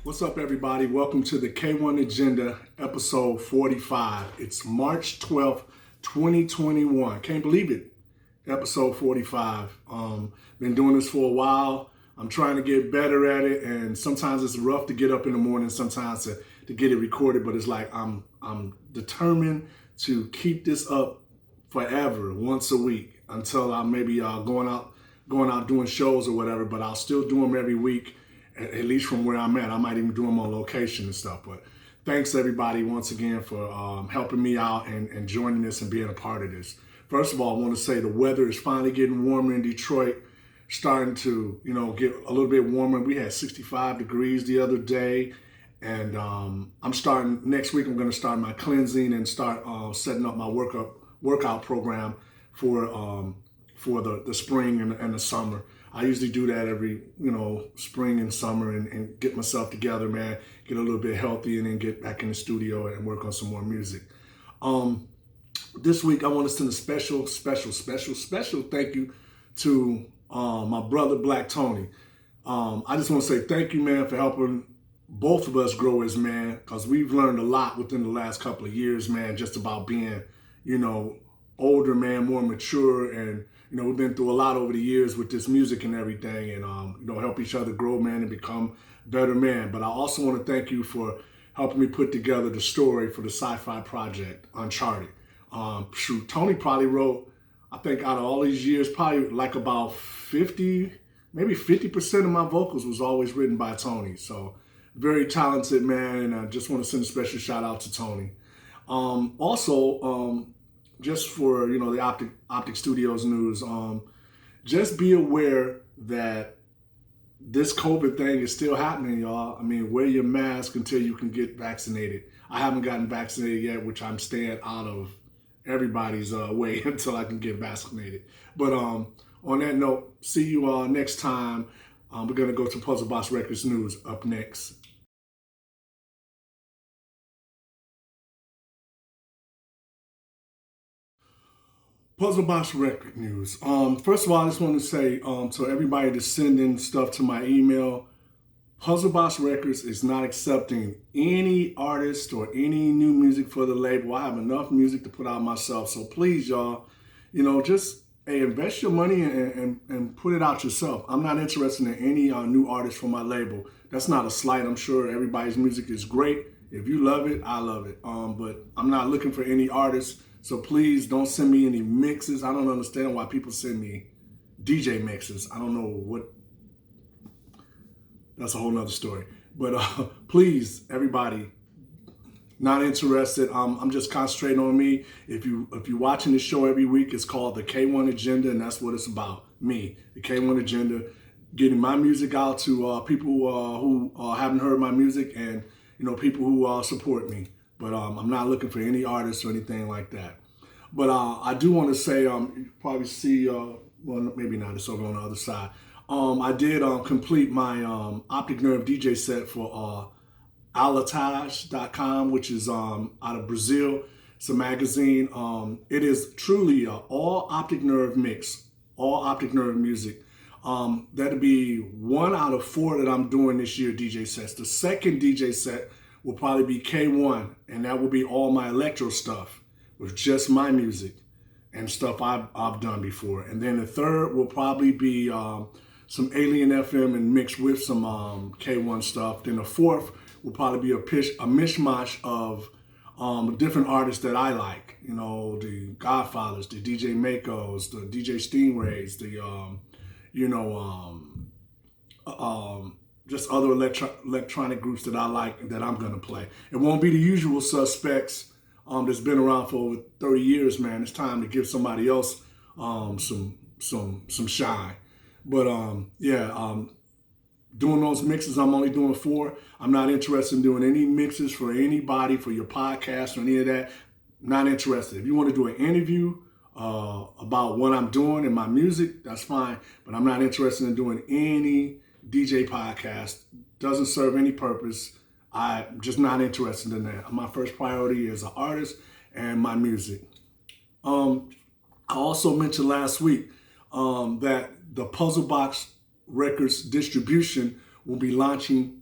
What's up, everybody? Welcome to the K-1 Agenda, episode 45. It's March 12th, 2021. Can't believe it. Episode 45. Been doing this for a while. I'm trying to get better at it, and sometimes it's rough to get up in the morning, sometimes to get it recorded, but it's like I'm determined to keep this up forever, once a week, until I'm maybe going out doing shows or whatever, but I'll still do them every week. At least from where I'm at. I might even do them on location and stuff. But thanks everybody once again for helping me out and joining this and being a part of this. First of all, I want to say the weather is finally getting warmer in Detroit, starting to get a little bit warmer. We had 65 degrees the other day, and I'm starting next week. I'm going to start my cleansing and start setting up my workout program for the spring and the summer. I usually do that every, spring and summer and get myself together, man, get a little bit healthy and then get back in the studio and work on some more music. This week, I want to send a special thank you to my brother, Blak Tony. I just want to say thank you, man, for helping both of us grow as man, because we've learned a lot within the last couple of years, man, just about being, older, man, more mature, and we've been through a lot over the years with this music and everything, and help each other grow, man, and become better men. But I also want to thank you for helping me put together the story for the sci-fi project Uncharted. Tony probably wrote, I think out of all these years, probably like about 50, maybe 50% of my vocals was always written by Tony. So very talented man, and I just want to send a special shout out to Tony. Just for the Optic Studios news, just be aware that this COVID thing is still happening, y'all. I mean, wear your mask until you can get vaccinated. I haven't gotten vaccinated yet, which I'm staying out of everybody's way until I can get vaccinated. But on that note, see you next time. We're gonna go to Puzzlebox Records news up next. Puzzlebox Record news. First of all, I just want to say to everybody that's sending stuff to my email, Puzzlebox Records is not accepting any artist or any new music for the label. I have enough music to put out myself. So please, y'all, just invest your money and put it out yourself. I'm not interested in any new artists for my label. That's not a slight. I'm sure everybody's music is great. If you love it, I love it. But I'm not looking for any artists. So please don't send me any mixes. I don't understand why people send me DJ mixes. I don't know what, that's a whole nother story. But please, everybody, not interested. I'm just concentrating on me. If you're watching the show every week, it's called the K-1 Agenda, and that's what it's about. Me, the K-1 Agenda, getting my music out to people who haven't heard my music, and people who support me. But I'm not looking for any artists or anything like that. But I do want to say, you probably see, well, maybe not, it's over on the other side. I did complete my Optic Nerve DJ set for alatage.com, which is out of Brazil. It's a magazine. It is truly all Optic Nerve mix, all Optic Nerve music. That'll be 1 out of 4 that I'm doing this year, DJ sets. The second DJ set will probably be K-1, and that will be all my electro stuff with just my music and stuff I've done before. And then the third will probably be some Alien FM and mixed with some K-1 stuff. Then the fourth will probably be a mishmash of different artists that I like. You know, the Godfathers, the DJ Makos, the DJ Stingrays, the just other electronic groups that I like and that I'm gonna play. It won't be the usual suspects that's been around for over 30 years, man. It's time to give somebody else some shine. But doing those mixes, I'm only doing 4. I'm not interested in doing any mixes for anybody, for your podcast or any of that. Not interested. If you want to do an interview about what I'm doing and my music, that's fine. But I'm not interested in doing any DJ podcast. Doesn't serve any purpose. I'm just not interested in that. My first priority is an artist and my music. I also mentioned last week that the Puzzlebox Records distribution will be launching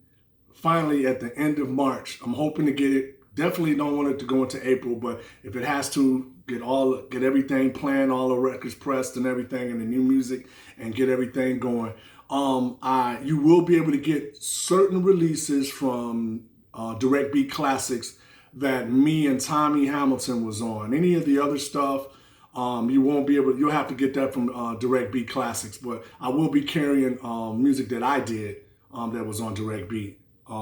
finally at the end of March. I'm hoping to get it. Definitely don't want it to go into April, but if it has to, get everything planned, all the records pressed and everything, and the new music, and get everything going. You will be able to get certain releases from Direct Beat Classics that me and Tommy Hamilton was on. Any of the other stuff, you won't be able. You'll have to get that from Direct Beat Classics. But I will be carrying music that I did that was on Direct Beat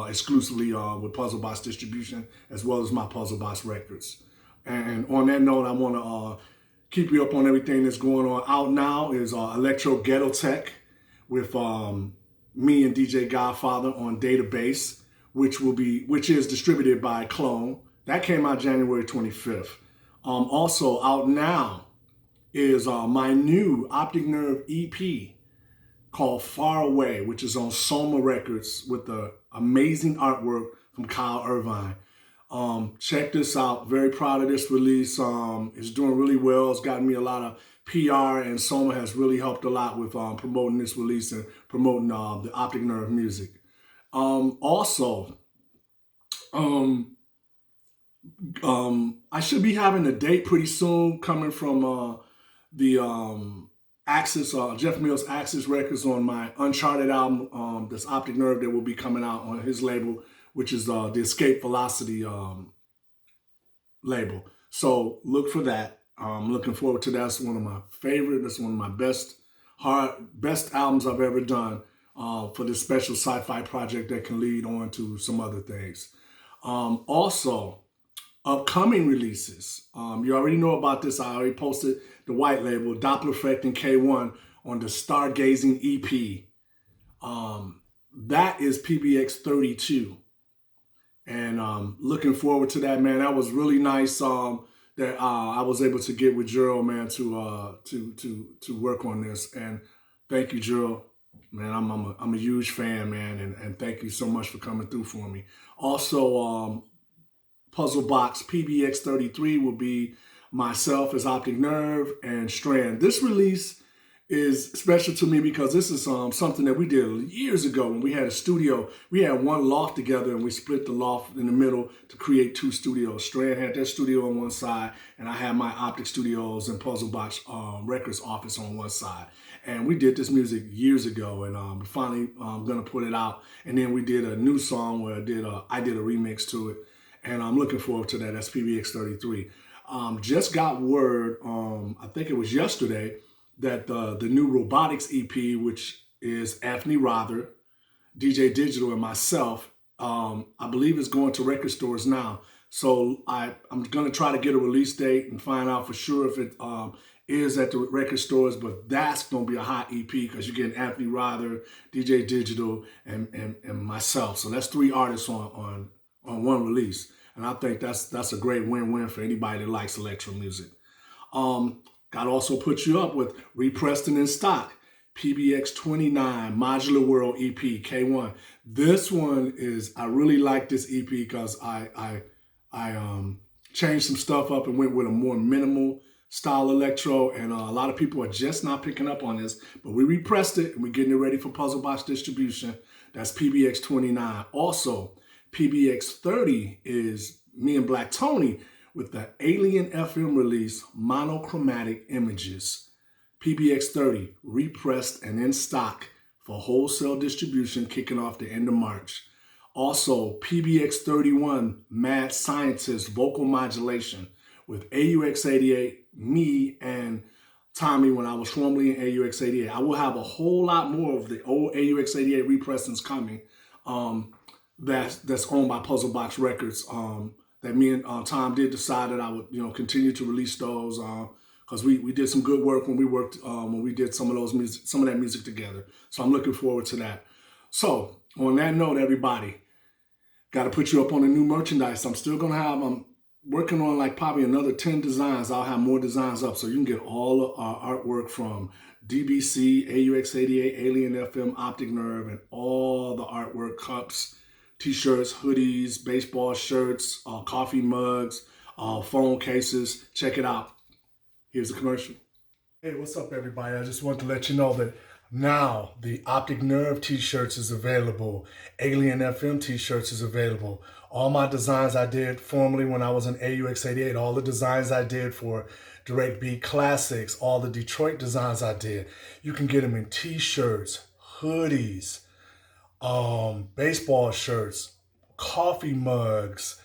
exclusively with Puzzlebox distribution, as well as my Puzzlebox Records. And on that note, I want to keep you up on everything that's going on. Out now is Electro Ghetto Tech with me and DJ Godfather on Database, which is distributed by Clone. That came out January 25th. Also out now is my new Optic Nerve EP called Far Away, which is on Soma Records with the amazing artwork from Kyle Irvine. Check this out. Very proud of this release. It's doing really well. It's gotten me a lot of PR, and Soma has really helped a lot with promoting this release and promoting the Optic Nerve music. I should be having a date pretty soon coming from the Axis, Jeff Mills' Axis Records on my Uncharted album, this Optic Nerve that will be coming out on his label, which is the Escape Velocity label. So look for that. I'm looking forward to that. That's one of my favorite. That's one of my best albums I've ever done for this special sci-fi project that can lead on to some other things. Also, upcoming releases. You already know about this. I already posted the white label, Dopplereffect and K-1 on the Stargazing EP. That is PBX 32. And looking forward to that, man. That was really nice that I was able to get with Gerald, man, to work on this. And thank you, Gerald. Man, I'm a huge fan, man, and thank you so much for coming through for me. Also, Puzzlebox PBX 33 will be myself as Optic Nerve and Strand. This release is special to me because this is something that we did years ago when we had a studio. We had one loft together and we split the loft in the middle to create 2 studios. Strand had their studio on one side and I had my Optic Studios and Puzzlebox Records office on one side. And we did this music years ago, and we're finally gonna put it out. And then we did a new song where I did a remix to it, and I'm looking forward to that. That's PBX 33. Just got word, I think it was yesterday, that the new Robotics EP, which is Anthony Rother, DJ Digital, and myself, I believe is going to record stores now. So I'm gonna try to get a release date and find out for sure if it is at the record stores, but that's gonna be a hot EP because you're getting Anthony Rother, DJ Digital, and myself. So that's 3 artists on one release. And I think that's a great win-win for anybody that likes electro music. Got also put you up with Repressed and in Stock, PBX 29, Modular World EP, K-1. This one is, I really like this EP because I changed some stuff up and went with a more minimal style electro, and a lot of people are just not picking up on this, but we repressed it and we're getting it ready for Puzzlebox distribution. That's PBX 29. Also, PBX 30 is me and Blak Tony with the Alien FM release, Monochromatic Images. PBX 30, repressed and in stock for wholesale distribution, kicking off the end of March. Also, PBX31 Mad Scientist Vocal Modulation with AUX88, me, and Tommy when I was formerly in AUX88. I will have a whole lot more of the old AUX88 repressings coming. That's owned by Puzzlebox Records. That me and Tom did decide that I would, continue to release those because we did some good work when we worked when we did some of that music together. So I'm looking forward to that. So on that note, everybody, got to put you up on the new merchandise. I'm still gonna have working on like probably another 10 designs. I'll have more designs up so you can get all of our artwork from DBC, AUX88, Alien FM, Optic Nerve, and all the artwork, cups, t-shirts, hoodies, baseball shirts, coffee mugs, phone cases. Check it out. Here's a commercial. Hey, what's up, everybody? I just want to let you know that now the Optic Nerve t-shirts is available. Alien FM t-shirts is available. All my designs I did formerly when I was in AUX88, all the designs I did for Direct Beat Classics, all the Detroit designs I did, you can get them in t-shirts, hoodies, baseball shirts, coffee mugs,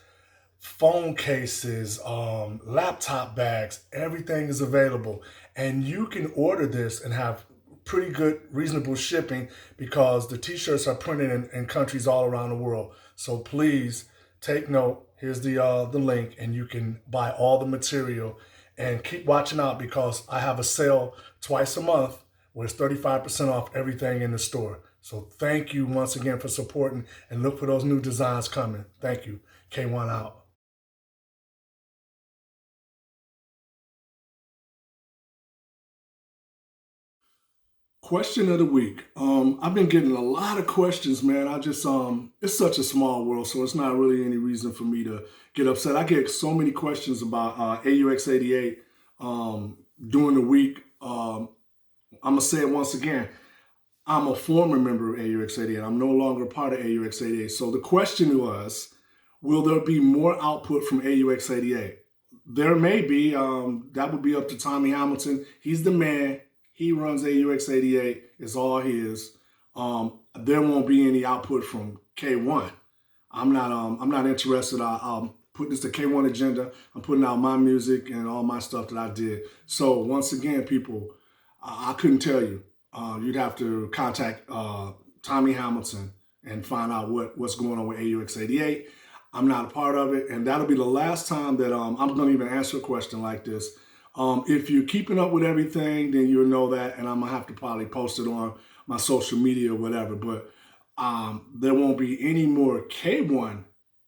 phone cases, laptop bags. Everything is available. And you can order this and have pretty good, reasonable shipping because the t-shirts are printed in countries all around the world. So please take note. Here's the link, and you can buy all the material. And keep watching out because I have a sale twice a month where it's 35% off everything in the store. So thank you once again for supporting, and look for those new designs coming. Thank you. K-1 out. Question of the week. I've been getting a lot of questions, man. I just, it's such a small world, so it's not really any reason for me to get upset. I get so many questions about AUX88 during the week. I'm going to say it once again. I'm a former member of AUX88. I'm no longer part of AUX88. So the question was, will there be more output from AUX88? There may be. That would be up to Tommy Hamilton. He's the man. He runs AUX88. It's all his. There won't be any output from K-1. I'm not interested. I'll put this to K-1 agenda. I'm putting out my music and all my stuff that I did. So once again, people, I couldn't tell you. You'd have to contact Tommy Hamilton and find out what's going on with AUX88. I'm not a part of it, and that'll be the last time that I'm going to even answer a question like this. If you're keeping up with everything, then you'll know that, and I'm going to have to probably post it on my social media or whatever, but there won't be any more K-1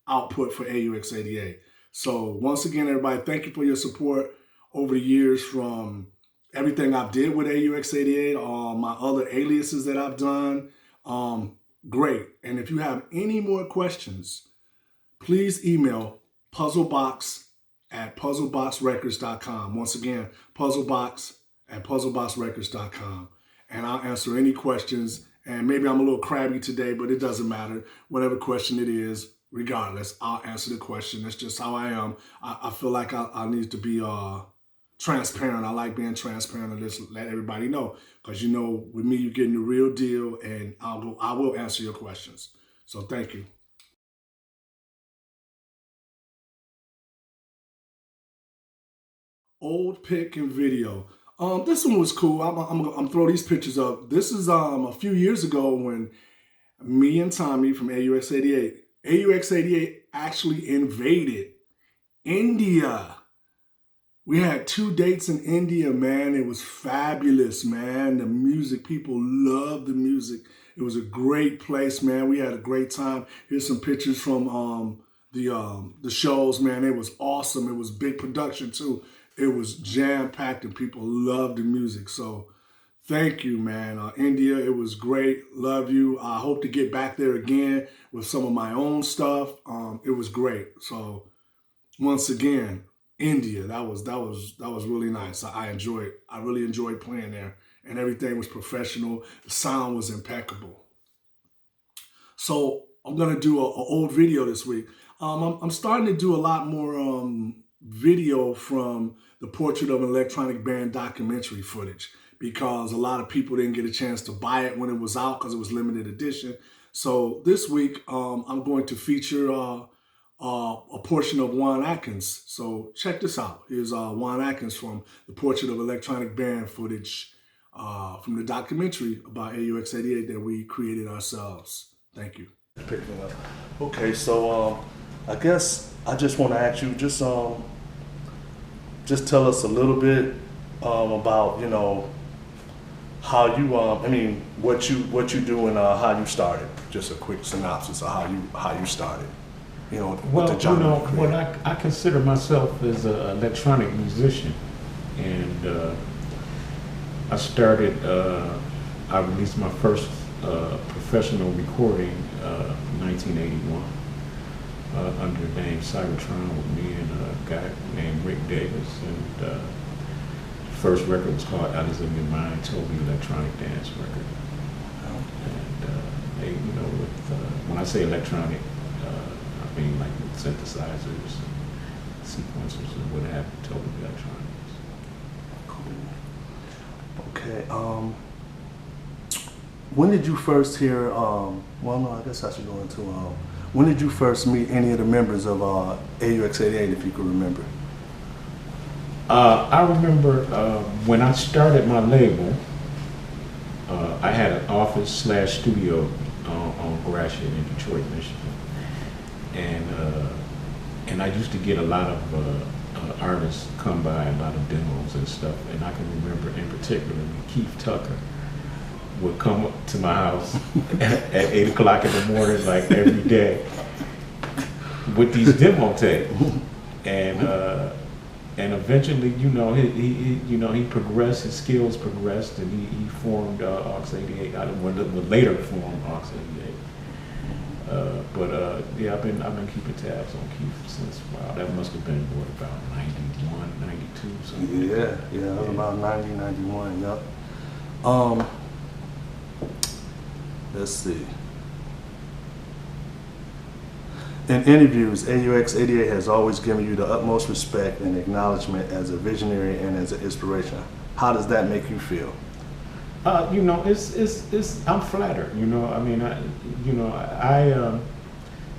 output for AUX88. So once again, everybody, thank you for your support over the years from everything I've did with AUX88, all my other aliases that I've done. Great. And if you have any more questions, please email puzzlebox@puzzleboxrecords.com. Once again, puzzlebox@puzzleboxrecords.com. And I'll answer any questions. And maybe I'm a little crabby today, but it doesn't matter. Whatever question it is, regardless, I'll answer the question. That's just how I am. I feel like I need to be transparent. I like being transparent and just let everybody know. Because with me, you're getting the real deal, and I will answer your questions. So thank you. Old pic and video. This one was cool. I'm throw these pictures up. This is a few years ago when me and Tommy from AUX88 actually invaded India. We had 2 dates in India, man. It was fabulous, man. The music, people loved the music. It was a great place, man. We had a great time. Here's some pictures from the shows, man. It was awesome. It was big production too. It was jam-packed and people loved the music. So thank you, man. India, it was great. Love you. I hope to get back there again with some of my own stuff. It was great. So once again, India, that was really nice. I really enjoyed playing there, and everything was professional. The sound was impeccable. So I'm gonna do an old video this week. I'm starting to do a lot more video from the Portrait of an Electronic Band documentary footage because a lot of people didn't get a chance to buy it when it was out because it was limited edition. So this week, I'm going to feature a portion of Juan Atkins. So check this out. Here's Juan Atkins from the Portrait of Electronic Band footage from the documentary about AUX88 that we created ourselves. Thank you. Okay, so I guess I just want to ask you, just tell us a little bit about, you know, how you what you do and how you started. Just a quick synopsis of how you started. You know, well, with the genre. I consider myself as an electronic musician, and I started. I released my first professional recording in 1981 under the name Cybertron with me and a guy named Rick Davis, and the first record was called Out of Your Mind, Toby Electronic Dance Record. And they, you know, when I say electronic, I mean like with synthesizers, and sequencers, and what have you, Toby Electronics. Cool. Okay. When did you first hear? Well, no, I guess I should go into. When did you first meet any of the members of AUX88, if you could remember? I remember when I started my label, I had an office/studio on Gratiot in Detroit, Michigan, and I used to get a lot of artists come by, a lot of demos and stuff, and I can remember in particular Keith Tucker would come up to my house at 8 o'clock in the morning, like every day, with these demo tapes, and eventually, you know, he progressed, his skills progressed, and he formed AUX88. Would later form AUX88. Yeah, I've been keeping tabs on Keith since, wow, that must have been what, about 91, 92, something. Yeah, that was about 90, 91. Yep. Let's see. In interviews, AUX88 has always given you the utmost respect and acknowledgement as a visionary and as an inspiration. How does that make you feel? You know, it's I'm flattered. You know, I mean,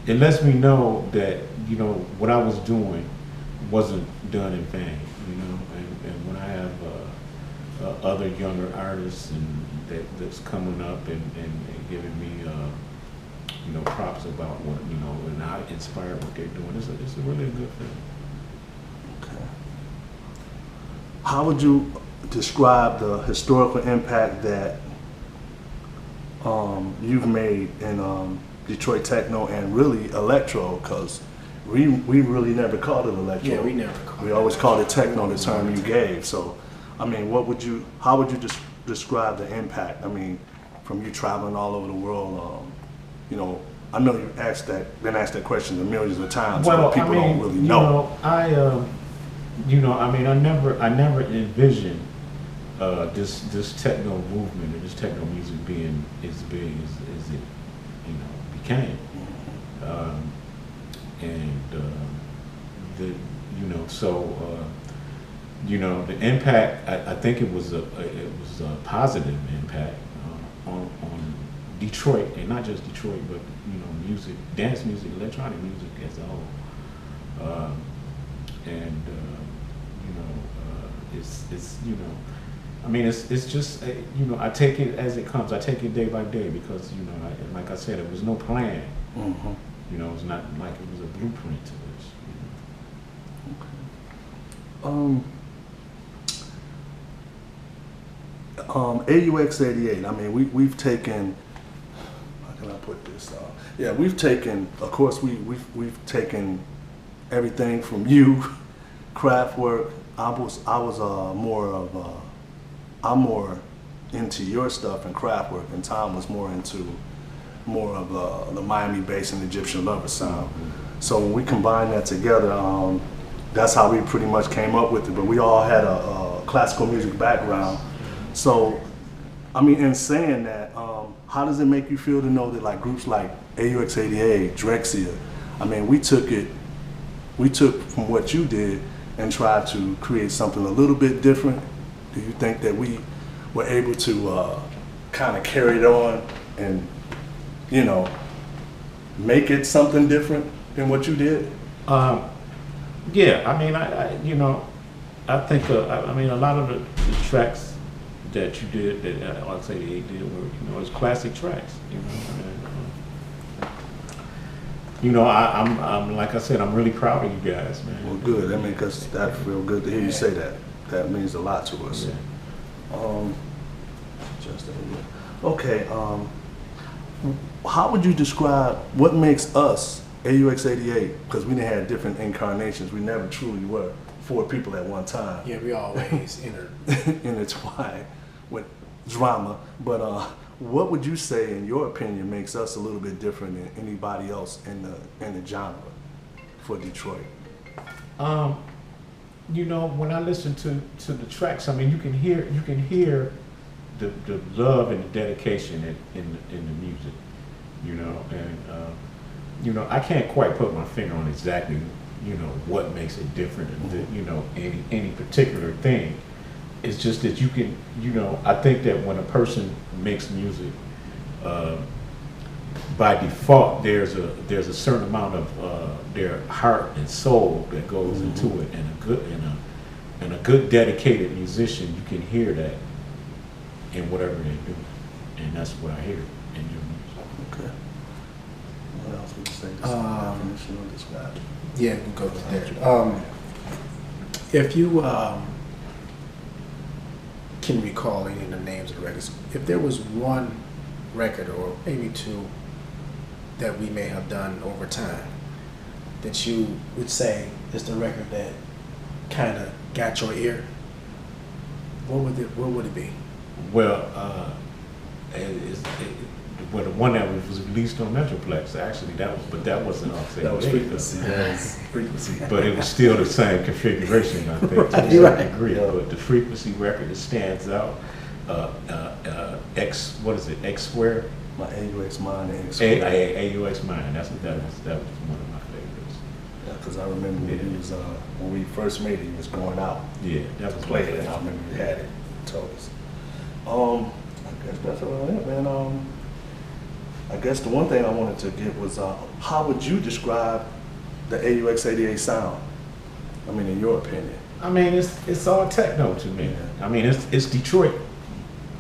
it lets me know that, you know, what I was doing wasn't done in vain. You know, and when I have other younger artists and that's coming up and giving me you know, props about what, you know, and how inspired what they're doing. It's a really good thing. Okay. How would you describe the historical impact that you've made in Detroit techno and really electro? Because we really never called it electro. Yeah, we never called it. We always called it techno, the term you gave. So, I mean, how would you describe the impact? I mean, from you traveling all over the world. You know, I know you been asked that question millions of times, well, but people don't really know. I never envisioned this techno movement or this techno music being as big as it, you know, became. The impact. I think it was a positive impact on Detroit, and not just Detroit, but, you know, music, dance music, electronic music as a whole. It's you know, I mean, it's just, you know, I take it as it comes. I take it day by day because, you know, like I said, it was no plan. Mm-hmm. You know, it's not like it was a blueprint to this. You know? AUX88. I mean, we've taken. How can I put this? We've taken. Of course, we've taken everything from you, craft work. I'm more into your stuff and craft work, and Tom was more of the Miami bass and Egyptian lover sound. Mm-hmm. So when we combined that together, that's how we pretty much came up with it. But we all had a classical music background. So, I mean, in saying that, how does it make you feel to know that like groups like AUX88, Drexia, I mean, we took from what you did and tried to create something a little bit different? Do you think that we were able to kind of carry it on and you know, make it something different than what you did? Yeah, I mean, I think, I mean, a lot of the tracks that you did, that Ox88 did, were, it's classic tracks, I'm like I said, I'm really proud of you guys, man. Well, good. I mean, because that's real good to hear you say that. That means a lot to us. Yeah. Okay. How would you describe what makes us AUX88? Because we didn't have different incarnations. We never truly were 4 people at one time. Yeah, we always intertwined with drama. But what would you say, in your opinion, makes us a little bit different than anybody else in the genre for Detroit? When I listen to the tracks, I mean, you can hear the love and the dedication in the music, and I can't quite put my finger on exactly, what makes it different than, any particular thing. It's just that you can, I think that when a person makes music, by default, there's a certain amount of their heart and soul that goes into it, and a good dedicated musician, you can hear that in whatever they do, and that's what I hear in your music. Okay. What else would you say? Definition or describe? Yeah, we go with that. If you can recall any of the names of the records, if there was one record or maybe 2 that we may have done over time that you would say is the record that kind of got your ear, what would it be? Well, the one that was released on Metroplex, actually, that wasn't Ox88. That was Frequency. Frequency. But it was still the same configuration, I think, to a certain degree. But the Frequency record, it stands out. X Square? My AUX Mine and X Square. AUX Mine. That was one of my favorites. Yeah, because I remember when we first made it, he was going out. Yeah, that was played it, and I remember you had it. Told us. I guess that's about it, man. I guess the one thing I wanted to get was how would you describe the AUX88 sound? I mean, in your opinion. I mean, it's all techno to me. Yeah. I mean, it's Detroit.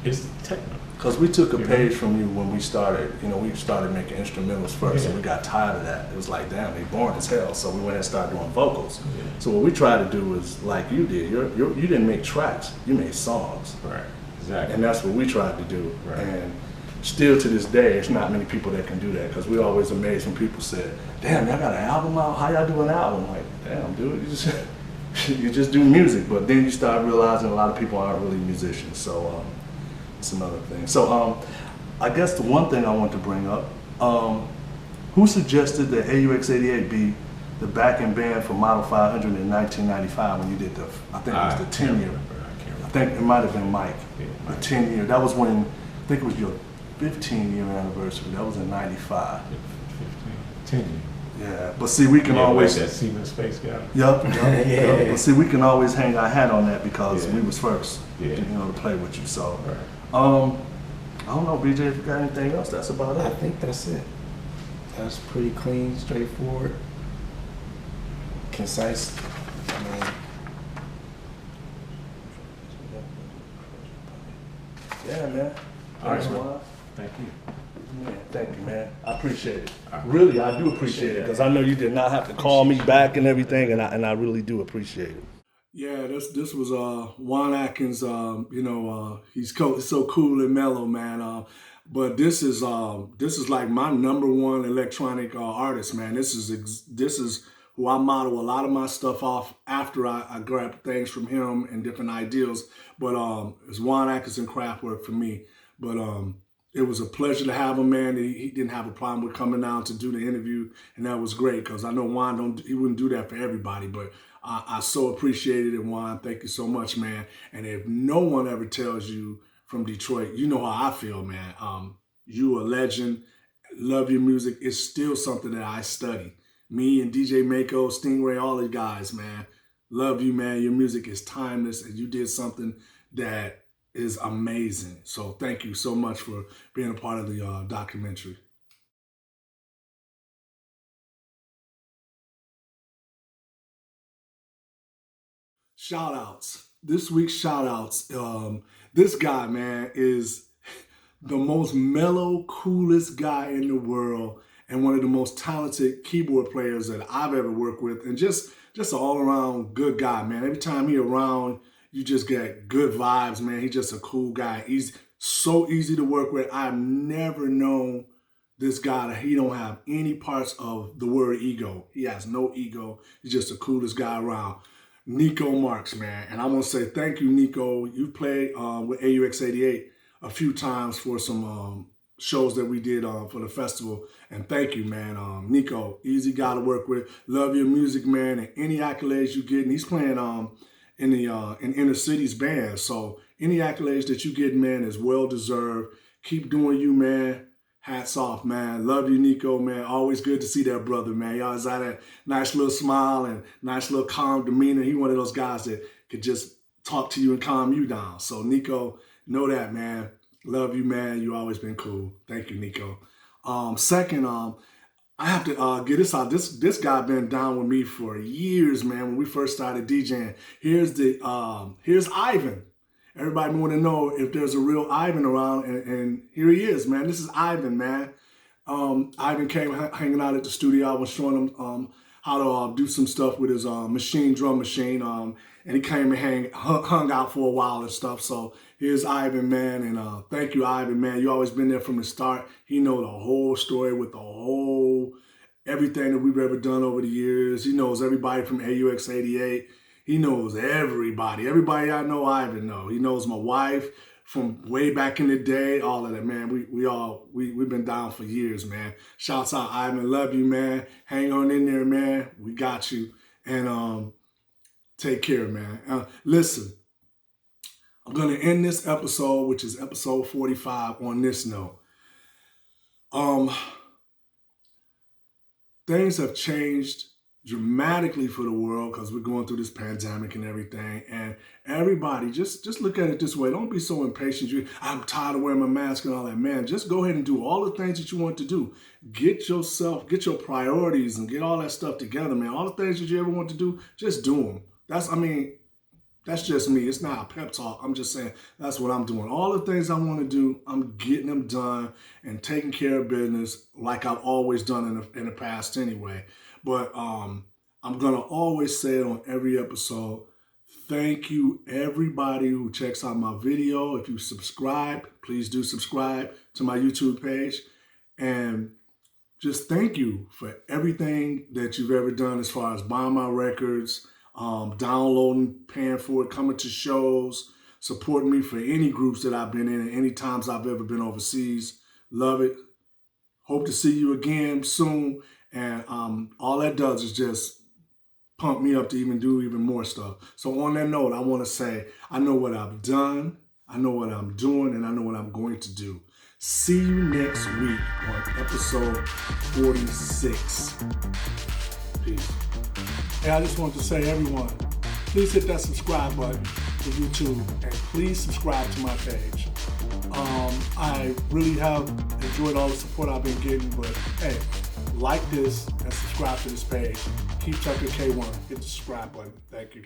It's techno. Because we took a page from you when we started. We started making instrumentals first, and we got tired of that. It was like, damn, they boring as hell. So we went and started doing vocals. Yeah. So what we tried to do was like you did. You didn't make tracks. You made songs. Right. Exactly. And that's what we tried to do. Right. And still to this day, it's not many people that can do that, because we always amazed when people said, damn, y'all got an album out? How y'all do an album? Like, damn, dude, you just do music. But then you start realizing a lot of people aren't really musicians. So it's another thing. So I guess the one thing I want to bring up, who suggested that AUX88 be the backing band for Model 500 in 1995 when you did I think it was the 10 year. I think it might have been Mike. The 10 year. That was when, I think it was your 15-year anniversary. That was in 95. 10 years. Yeah, but see, we can always. That Siemens Space guy. Yep. But see, we can always hang our hat on that because we was first. Yeah. To play with you. So, Right. I don't know, BJ, if you got anything else. That's about I it. think that's it. That's pretty clean, straightforward, concise. I mean, yeah, man. All right, Thanks, man. Juan. Thank you. Man, thank you, man. I appreciate it. Really, I do appreciate it, because I know you did not have to call me back and everything, and I really do appreciate it. Yeah, this was Juan Atkins. He's so cool and mellow, man. But this is like my #1 electronic artist, man. This is who I model a lot of my stuff off after I grab things from him and different ideas. But it's Juan Atkins and Kraftwerk for me. But it was a pleasure to have him, man. He didn't have a problem with coming down to do the interview, and that was great, because I know Juan he wouldn't do that for everybody, but I so appreciated it, Juan. Thank you so much, man. And if no one ever tells you from Detroit, you know how I feel, man. You a legend. Love your music. It's still something that I study. Me and DJ Mako, Stingray, all the guys, man. Love you, man. Your music is timeless, and you did something that is amazing. So thank you so much for being a part of the documentary. Shoutouts. This week's shoutouts. This guy, man, is the most mellow, coolest guy in the world, and one of the most talented keyboard players that I've ever worked with, and just an all-around good guy, man. Every time he around, you just get good vibes, man. He's just a cool guy. He's so easy to work with. I've never known this guy that he don't have any parts of the word ego. He has no ego. He's just the coolest guy around. Nico Marks, man. And I want to say thank you, Nico. You played with AUX88 a few times for some shows that we did for the festival. And thank you, man. Nico, easy guy to work with. Love your music, man. And any accolades you get. And he's playing in Inner City's band. So any accolades that you get, man, is well deserved. Keep doing you, man. Hats off, man. Love you, Nico, man. Always good to see that brother, man. Y'all always had that nice little smile and nice little calm demeanor. He one of those guys that could just talk to you and calm you down. So, Nico, know that, man. Love you, man. You always been cool. Thank you, Nico. Second, I have to get this out. This guy been down with me for years, man. When we first started DJing, here's Ivan. Everybody want to know if there's a real Ivan around, and here he is, man. This is Ivan, man. Ivan came hanging out at the studio. I was showing him how to do some stuff with his drum machine, and he came and hung out for a while and stuff. So here's Ivan, man, and thank you, Ivan, man. You always been there from the start. He know the whole story with everything that we've ever done over the years. He knows everybody from AUX88. He knows everybody. Everybody I know, Ivan know. He knows my wife from way back in the day. All of that, man. We've been down for years, man. Shouts out, Ivan. Love you, man. Hang on in there, man. We got you. And take care, man. Listen, I'm gonna end this episode, which is episode 45, on this note. Things have changed dramatically for the world because we're going through this pandemic and everything. And everybody, just look at it this way. Don't be so impatient. I'm tired of wearing my mask and all that. Man, just go ahead and do all the things that you want to do. Get your priorities and get all that stuff together, man. All the things that you ever want to do, just do them. That's just me. It's not a pep talk. I'm just saying that's what I'm doing. All the things I want to do, I'm getting them done and taking care of business like I've always done in the past anyway. But I'm going to always say it on every episode. Thank you, everybody who checks out my video. If you subscribe, please do subscribe to my YouTube page. And just thank you for everything that you've ever done as far as buying my records, downloading, paying for it, coming to shows, supporting me for any groups that I've been in and any times I've ever been overseas. Love it. Hope to see you again soon. And all that does is just pump me up to do even more stuff. So on that note, I want to say, I know what I've done, I know what I'm doing, and I know what I'm going to do. See you next week on episode 46. Peace. Hey, I just wanted to say, everyone, please hit that subscribe button to YouTube, and please subscribe to my page. I really have enjoyed all the support I've been getting, but hey, like this and subscribe to this page. Keep checking K-1. Hit the subscribe button. Thank you.